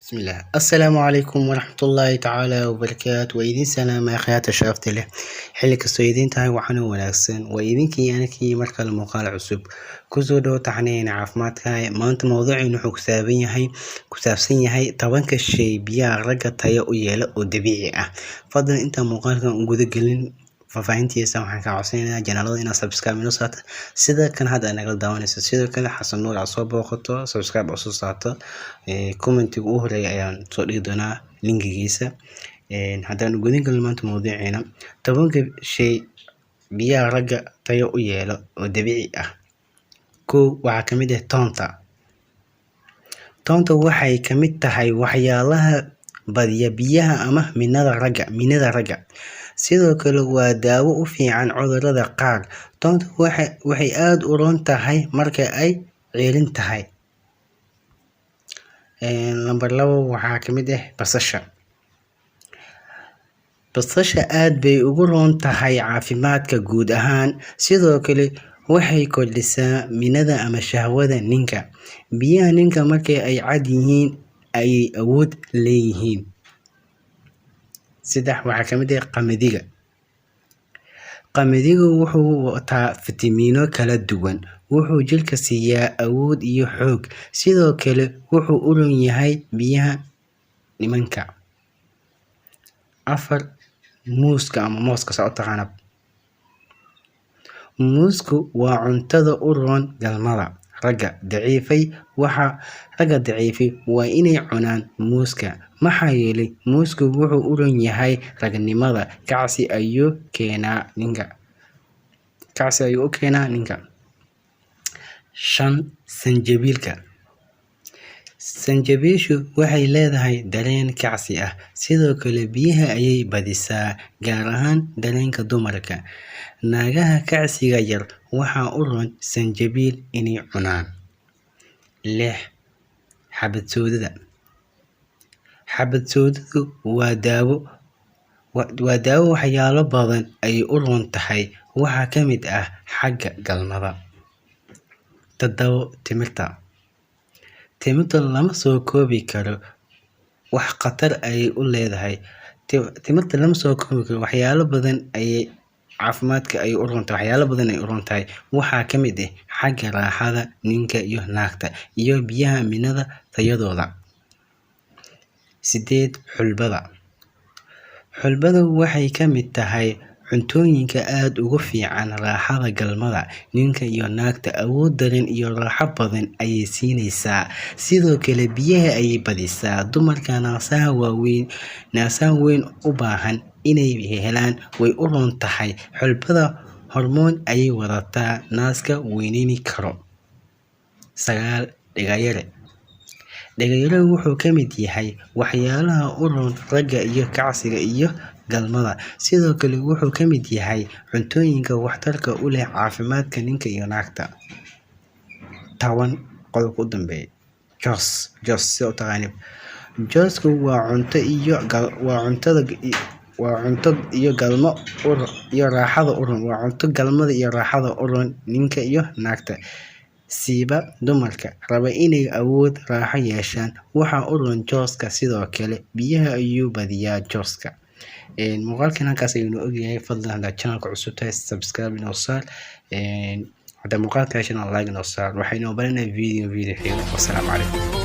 بسم الله السلام عليكم ورحمة الله تعالى وبركاته وإذن سلام أخيات شرفت له حلك السيدين تاي وحنا وناكسن وإذن كي أنا كي مركز المقال عصب كزودو تحنين عافمات هاي ما أنت موضوعي نحو كتابين هاي كتابسين هاي طبعا كشي بيا رجع تاي ويلا ودبيعة فضل أنت مقال كان جود جلين ففهمتيسا waxaan ka codsanaynaa janaalada inaad subscribe inoo saato sida kan hadda naga daawanayso sidoo kale xasan nuur aad soo booqato subscribe oo soo saato commentiga ugu horeeya ayaan soo dhigi doonaa linkigiisa haddaan gudin galno maanta mawduuceena tobanka shay biyaha ragga tayo u yeelo oo dabiici ah kow waxaa ka mid ah toonta waxay ka mid tahay waxyaalaha badiya biyaha ama minada ragga sidoo kale waa daawo u fiican cudurrada qaar toonta waxay aad u roon tahay marka ay ceelin tahay lambar 2 waxaa ka mid ah basasha aad bay ugu roon tahay caafimaadka guud ahaan sidoo kale waxay kordhisaa minada ama shahwada ninka biyaha ninka markay ay cad yihiin ay awood leeyihiin saddex waxaa ka mid ah qamadiga wuxuu wataa fitamiino kala duwan wuxuu jirka siiyaa awood iyo xoog sidoo kale wuxuu u roon yahay biyaha nimanka afar muuska ama mooska soo taqaanab muusku waa cuntada u roon galmada ragga daciifay waa inay cunaan muuska maxaa yeelay muusku wuxuu u roon yahay ragnimada kacsi ayuu u keenaa ninka shan sanjabiishu waxay leedahay dareen kacsi ah sidoo kale biyaha ayay badisaa gaar ahaan dareenka dumarka naagaha kacsiga yar waxaa u roon sanjabiil inay cunaan lix xabad-soodadu waa daawo waxyaalo badan ay u roon tahay waxaa ka mid ah xagga galmada timirta lama soo koobi karo wax khatar ayay u leedahay waxyaalo badan ayay caafimaadka ay u roon tahay waxyaalo badan ay u roon tahay waxaa ka mid ah xagga raaxada ninka iyo naagta iyo biyaha minada tayadooda 8 xulbada waxay ka mid tahay cuntooyinka aad ugu fiican raaxada galmada ninka iyo naagta awood daran iyo raaxo badan ayay siinaysaa sidoo kale biyaha ayay badisaa dumarka naasaha weyn u baahan inay helaan way u roon tahay xulbada hormoon ayay wadataa naaska weyneyni karo 9 dhagayare wuxuu ka mid yahay waxyaalaha u roon ragga iyo kacsiga iyo galmada sidoo kale wuxuu ka mid yahay cuntooyinka waxtarka u leh caafimaadka ninka iyo naagta 10 qodobka u dambeeya joosku waa cunto iyo galmo iyo raaxada u roon waa cunto galmada iyo raaxada u roon ninka iyo naagta siiba dumarka raba inay awood raaxo yeeshaan waxaa u roon jooska sidoo kale biyaha ayuu badiyaa jooska muuqaalkan halkaas ayuu ogyahay fadlan haddaad channelka cusub tahay subscribe inoo saar hadda muuqaalka heshana like inoo saar waxaynu baranay video xiga wassalaamu calaykum